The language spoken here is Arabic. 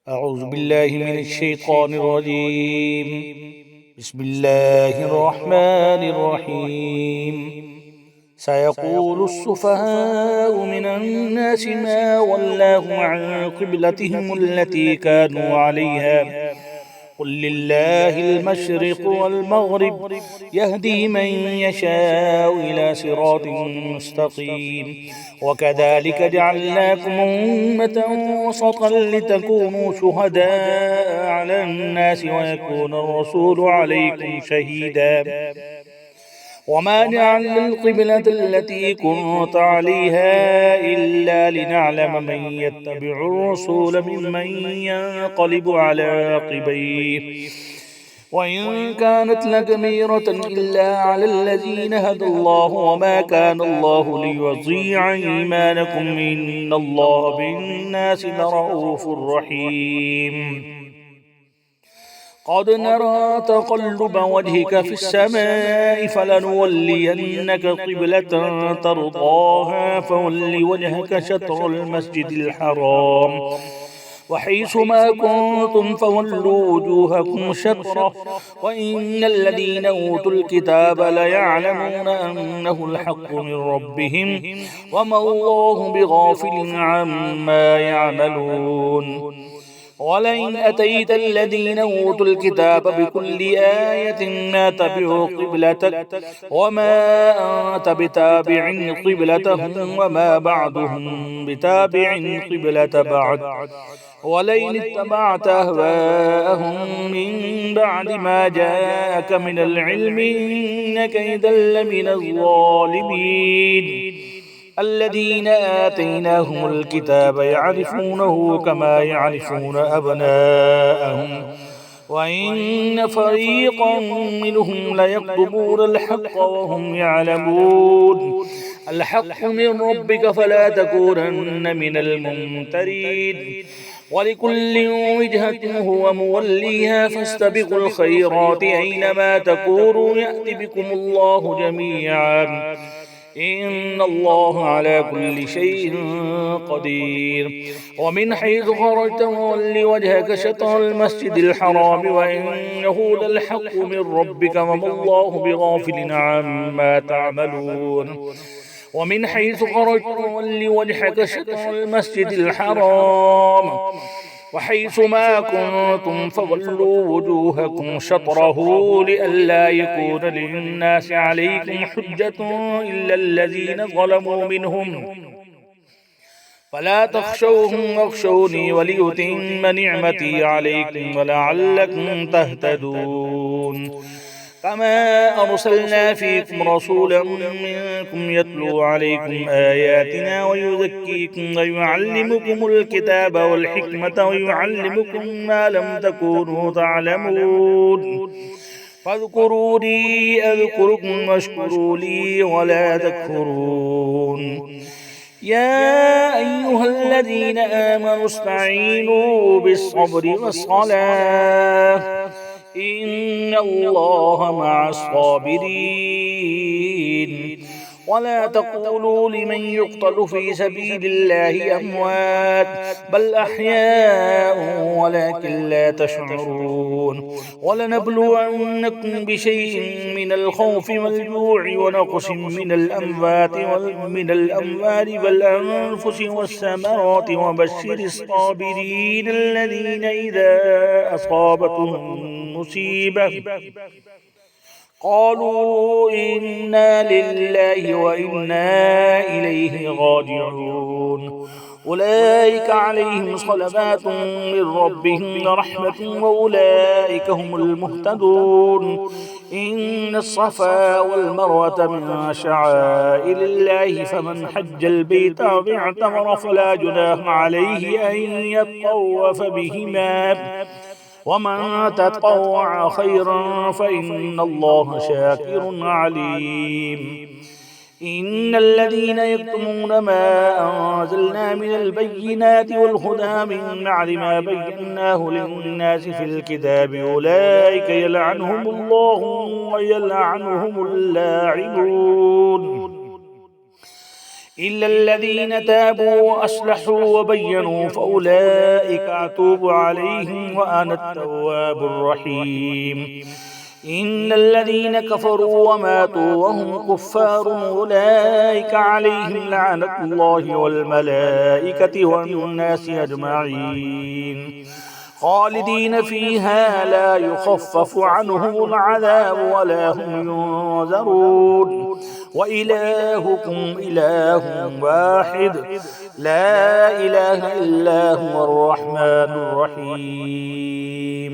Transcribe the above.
أعوذ بالله من الشيطان الرجيم. بسم الله الرحمن الرحيم. سيقول السفهاء من الناس ما ولاهم عن قبلتهم التي كانوا عليها قل لله المشرق والمغرب يهدي من يشاء إلى صراط مستقيم وكذلك جعلناكم أمة وسطا لتكونوا شهداء على الناس ويكون الرسول عليكم شهيدا وما جعلنا القبلة التي كنت عليها إلا لنعلم من يتبع الرسول ممن ينقلب على عقبيه وإن كانت لكبيرة إلا على الذين هدى الله وما كان الله ليضيع إيمانكم إن الله بالناس لرؤوف رحيم قد نرى تقلب وجهك في السماء فلنولينك قبلة ترضاها فول وجهك شطر المسجد الحرام وحيث ما كنتم فولوا وجوهكم شطره وإن الذين أوتوا الكتاب ليعلمون أنه الحق من ربهم وما الله بغافل عما يعملون ولئن أتيت الذين أوتوا الكتاب بكل آية ما تبعوا قبلتك وما أنت بتابع قبلتهم وما بعضهم بتابع قبلة بعد ولئن اتبعت أهواءهم من بعد ما جاءك من العلم إنك إذا لمن الظالمين الذين آتيناهم الكتاب يعرفونه كما يعرفون أبناءهم وإن فريقا منهم ليكتمون الحق وهم يعلمون الحق من ربك فلا تكونن من الممترين ولكل وجهة هو موليها فاستبقوا الخيرات أينما تكونوا يأت بكم الله جميعا إن الله على كل شيء قدير ومن حيث خرجت فول وجهك شطر المسجد الحرام وإنه للحق من ربك وما الله بغافل عما تعملون ومن حيث خرجت فول وجهك شطر المسجد الحرام وحيث ما كنتم فولوا وجوهكم شطره لئلا يكون للناس عليكم حجة إلا الذين ظلموا منهم فلا تخشوهم واخشوني وليتم نعمتي عليكم ولعلكم تهتدون كما أرسلنا فيكم رسولا منكم يتلو عليكم آياتنا ويزكيكم ويعلمكم الكتاب والحكمة ويعلمكم ما لم تكونوا تعلمون فاذكروني أذكركم واشكروا لي ولا تكفرون يا أيها الذين آمنوا استعينوا بالصبر والصلاة إن الله مع الصابرين ولا تقولوا لمن يقتل في سبيل الله أموات بل أحياء ولكن لا تشعرون ولنبلونكم بشيء من الخوف والجوع ونقص من الأموال والأنفس والثمرات وبشر الصابرين الذين إذا أصابتهم مصيبة قالوا إنا لله وإنا إليه راجعون أولئك عليهم صلوات من ربهم ورحمة وأولئك هم المهتدون إن الصفا والمروة من شعائر الله فمن حج البيت أو اعتمر فلا جناح عليه أن يطوف بهما ومن تطوع خيرا فإن الله شاكر عليم إن الذين يكتمون ما أنزلنا من البينات والهدى من بعد ما بيناه للناس في الكتاب أولئك يلعنهم الله ويلعنهم اللاعنون إلا الذين تابوا وأصلحوا وبينوا فأولئك أتوب عليهم وأنا التواب الرحيم. إن الذين كفروا وماتوا وهم كفار أولئك عليهم لعنة الله والملائكة والناس أجمعين خالدين فيها لا يخفف عنهم العذاب ولا هم ينذرون وإلهكم إله واحد لا إله إلا هو الرحمن الرحيم.